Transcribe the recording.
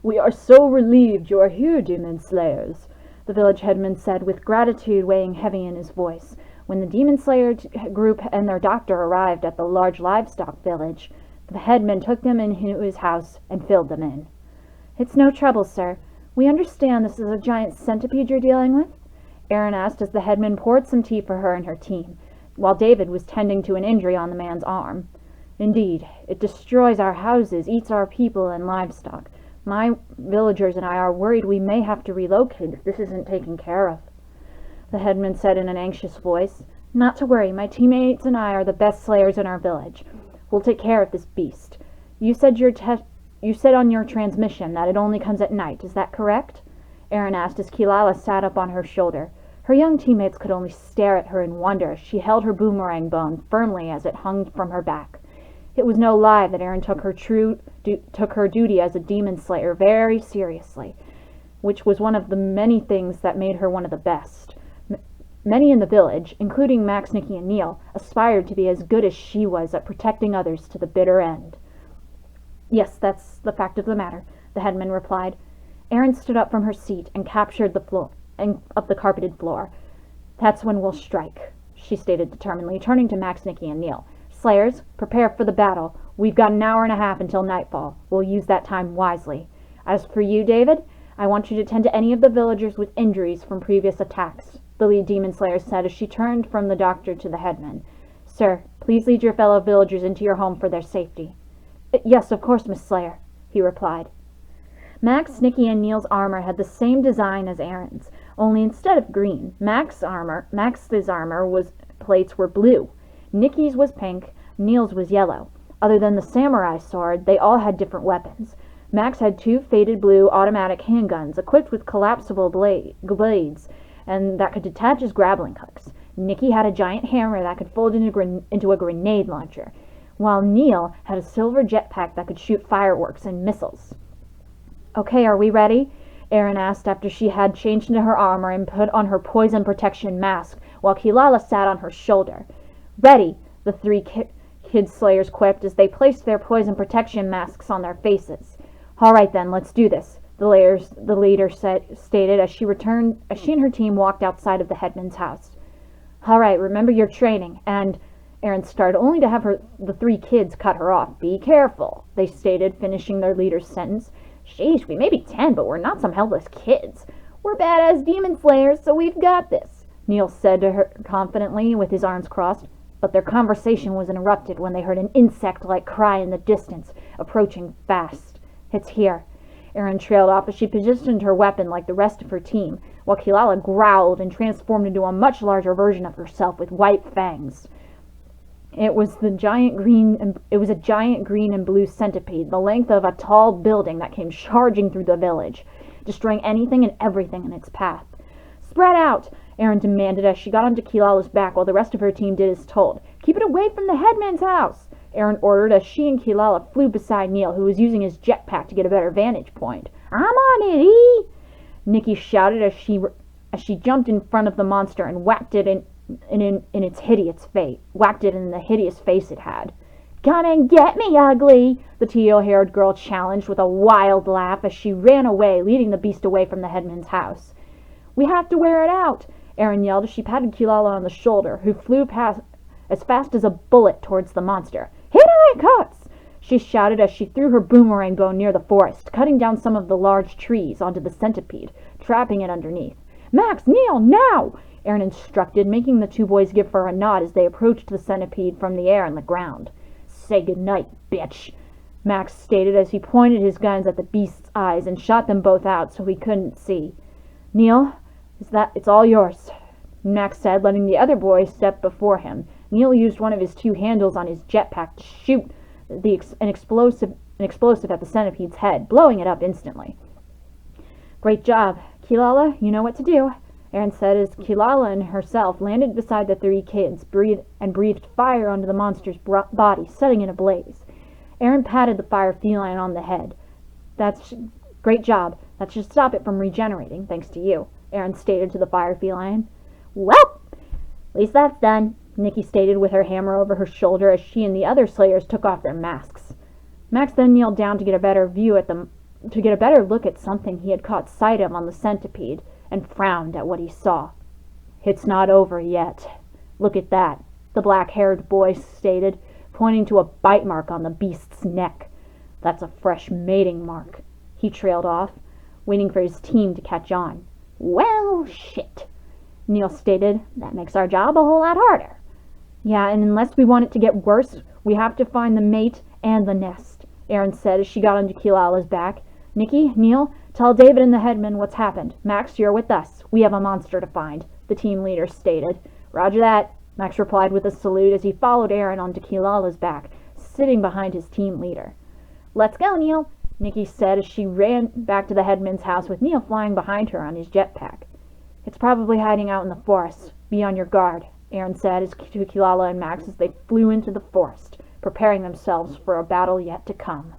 "We are so relieved you are here, demon slayers," the village headman said, with gratitude weighing heavy in his voice, when the demon slayer group and their doctor arrived at the large livestock village. The headman took them into his house and filled them in. "It's no trouble, sir. We understand this is a giant centipede you're dealing with?" Erin asked as the headman poured some tea for her and her team, while David was tending to an injury on the man's arm. "Indeed, it destroys our houses, eats our people and livestock. My villagers and I are worried we may have to relocate if this isn't taken care of," the headman said in an anxious voice. "Not to worry, my teammates and I are the best slayers in our village. We'll take care of this beast. You said on your transmission that it only comes at night, is that correct?" Erin asked as Kilala sat up on her shoulder. Her young teammates could only stare at her in wonder as she held her boomerang bone firmly as it hung from her back. It was no lie that Erin took her duty as a demon slayer very seriously, which was one of the many things that made her one of the best. Many in the village, including Max, Nikki, and Neil, aspired to be as good as she was at protecting others to the bitter end. "Yes, that's the fact of the matter," the headman replied. Erin stood up from her seat and captured the floor of the carpeted floor. "That's when we'll strike," she stated determinedly, turning to Max, Nikki, and Neil. "Slayers, prepare for the battle. We've got an hour and a half until nightfall. We'll use that time wisely. As for you, David, I want you to tend to any of the villagers with injuries from previous attacks," the lead demon slayer said as she turned from the doctor to the headman. "Sir, please lead your fellow villagers into your home for their safety." "Yes, of course, Miss Slayer," he replied. Max, Nikki, and Neil's armor had the same design as Erin's, only instead of green, Max's plates were blue. Nikki's was pink, Neil's was yellow. Other than the samurai sword, they all had different weapons. Max had 2 faded blue automatic handguns equipped with collapsible blades and that could detach as grappling hooks. Nikki had a giant hammer that could fold into a grenade launcher, while Neil had a silver jetpack that could shoot fireworks and missiles. "Okay, are we ready?" Erin asked after she had changed into her armor and put on her poison protection mask, while Kilala sat on her shoulder. "Ready," the 3 kid slayers quipped as they placed their poison protection masks on their faces. "All right then, let's do this," the leader stated as she and her team walked outside of the headman's house. "All right, remember your training, and..." Erin started, only to have the 3 kids cut her off. "Be careful," they stated, finishing their leader's sentence. "Sheesh, we may be 10, but we're not some helpless kids. We're badass demon slayers, so we've got this," Neil said to her confidently with his arms crossed. But their conversation was interrupted when they heard an insect-like cry in the distance, approaching fast. "It's here." Erin trailed off as she positioned her weapon like the rest of her team, while Kilala growled and transformed into a much larger version of herself with white fangs. It was a giant green and blue centipede, the length of a tall building that came charging through the village, destroying anything and everything in its path. "Spread out," Erin demanded as she got onto Kilala's back while the rest of her team did as told. "Keep it away from the headman's house," Erin ordered as she and Kilala flew beside Neil, who was using his jetpack to get a better vantage point. "I'm on it, Nikki shouted as she jumped in front of the monster and whacked it in its hideous face. Whacked it in the hideous face it had. "Come and get me, ugly!" the teal-haired girl challenged with a wild laugh as she ran away, leading the beast away from the headman's house. "We have to wear it out," Erin yelled as she patted Kilala on the shoulder, who flew past as fast as a bullet towards the monster. "Hit her, cuts!" she shouted as she threw her boomerang bow near the forest, cutting down some of the large trees onto the centipede, trapping it underneath. "Max, Neil, now!" Erin instructed, making the 2 boys give her a nod as they approached the centipede from the air and the ground. "Say goodnight, bitch," Max stated as he pointed his guns at the beast's eyes and shot them both out so he couldn't see. "Neil, it's all yours," Max said, letting the other boy step before him. Neil used one of his 2 handles on his jetpack to shoot an explosive at the centipede's head, blowing it up instantly. "Great job. Kilala, you know what to do," Erin said as Kilala and herself landed beside the 3 kids, breathed fire onto the monster's body, setting it ablaze. Erin patted the fire feline on the head. "That's great job. That should stop it from regenerating, thanks to you," Erin stated to the fire feline. "Well, at least that's done," Nikki stated with her hammer over her shoulder as she and the other slayers took off their masks. Max then kneeled down to get a better view at the to get a better look at something he had caught sight of on the centipede, and frowned at what he saw. "It's not over yet. Look at that," the black-haired boy stated, pointing to a bite mark on the beast's neck. "That's a fresh mating mark," he trailed off, waiting for his team to catch on. "Well, shit," Neil stated. "That makes our job a whole lot harder." "Yeah, and unless we want it to get worse, we have to find the mate and the nest," Erin said as she got onto Kilala's back. "Nikki, Neil, tell David and the headman what's happened. Max, you're with us. We have a monster to find," the team leader stated. "Roger that," Max replied with a salute as he followed Erin onto Kilala's back, sitting behind his team leader. "Let's go, Neil," Nikki said as she ran back to the headman's house with Neil flying behind her on his jetpack. "It's probably hiding out in the forest. Be on your guard," Erin said to Kilala and Max as they flew into the forest, preparing themselves for a battle yet to come.